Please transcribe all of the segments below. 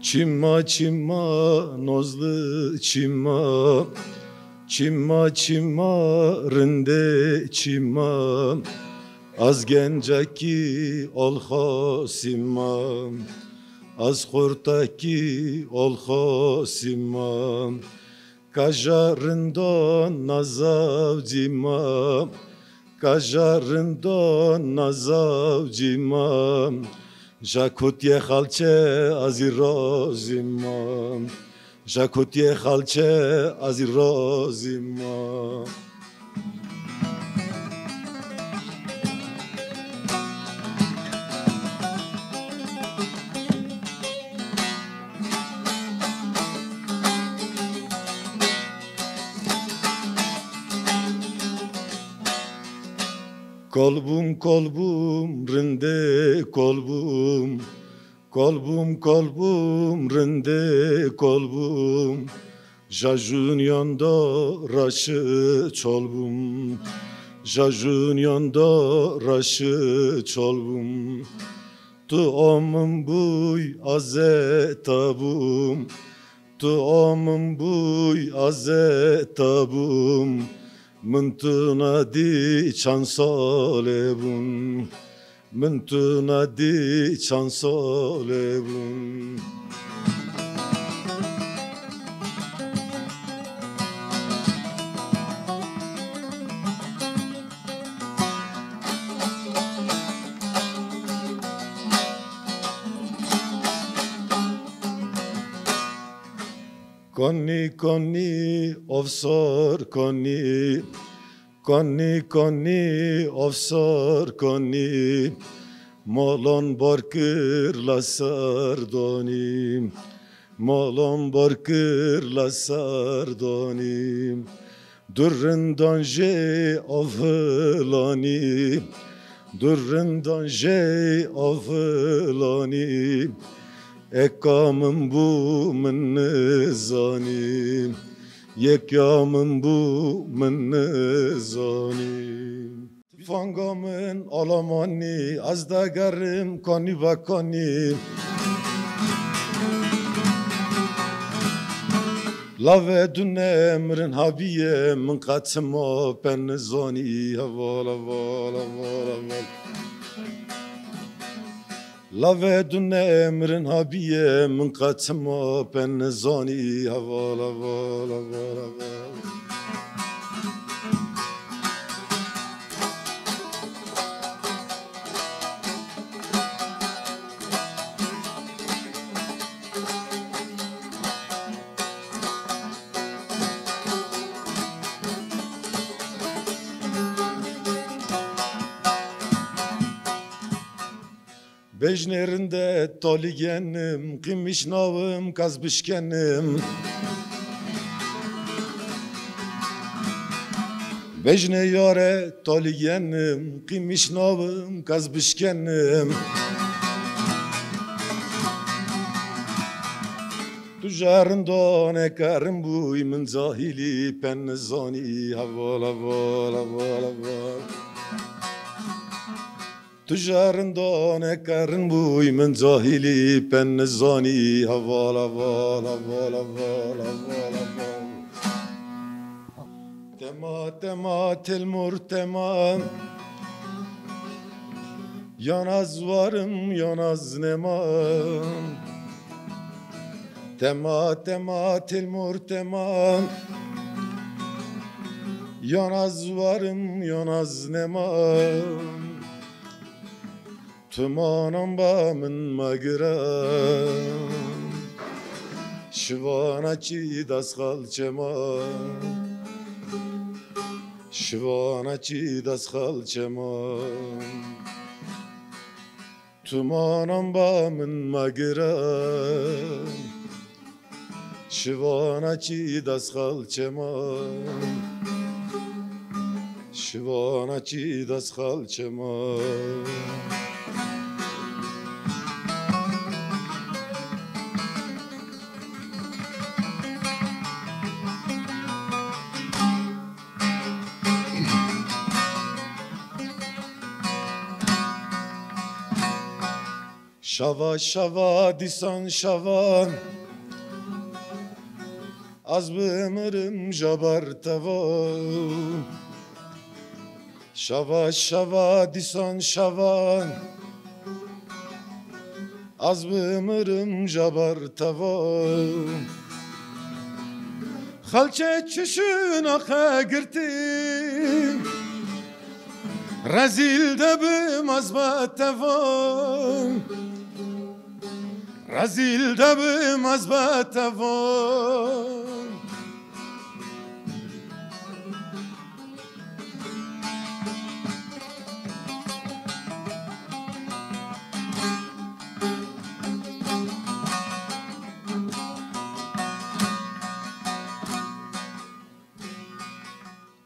Çimma çimma nozlu çimma, çimma çimma rinde çimma, az gencaki ol xosimma, az xurtaki ol xosimma, kajarindon nazavcima, kajarindon nazavcima, Jacutye xalçe azirozima, Jacutye xalçe azirozima. Kolbum kolbum rinde kolbum, kolbum kolbum rinde kolbum, Jajun yanda raşı çolbum, Jajun yanda raşı çolbum, Tu omum buy azetabum, Tu omum buy azetabum, Mıntına di çansalebun, Mıntına di çansalebun. Konni konni ofsar konni, konni konni ofsar konni, Malon barkırla sardoni, Malon barkırla sardoni, Durrundan je avlani, Durrundan je avlani, Ekamın bu min nizani, Yekamın bu min nizani. Fangamın alamani, az da garım kani bakani. Lave dünemrin habiye min katıma pen nizani. Haval haval haval haval. Lave dünemrin habiye min katıma pen nizani. Haval haval haval haval. Bejnerinde toligenim, Kimişnavım kazbişkenim. Bejne yare toligenim, Kimişnavım kazbişkenim. Tujarından ekarım buy min zahili pen nizani. Haval haval haval haval. Tujarından ekarın buy min zahili pen nizani. Haval haval haval haval haval haval. Tema tema telmur tema, Yanaz varım yanaz nemam. Tema tema telmur tema, Yanaz varım yanaz nemam. Tumanam ba min magiram, Şivana çi das xalçema, Şivana çi das xalçema. Tumanam ba min magiram, Şivana çi das xalçema, Şivana çi das xalçema. شوا شوا دیسان شوا از بمرم جبر توا شوا شوا دیسان شوا از بمرم جبر توا خلچه چشون آخه گرتیم رزیل دبم از بتوان رزیل دبم از بتوان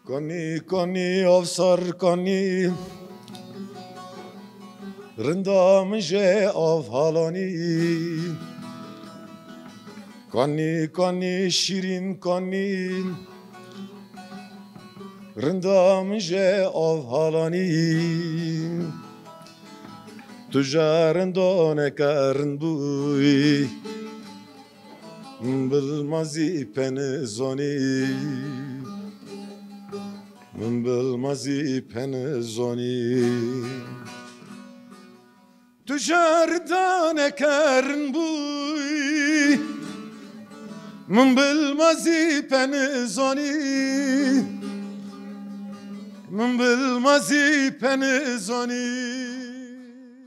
کنی کنی افسر کنی رندام جه آف حالانی کنی کنی شیرین کنی رندام جه آف حالانی تو جارندان کرن بوی بالمازی پنزانی من بالمازی پنزانی تو جاردان کرن بوی من بالمازی پنزانی من بالمازی پنزانی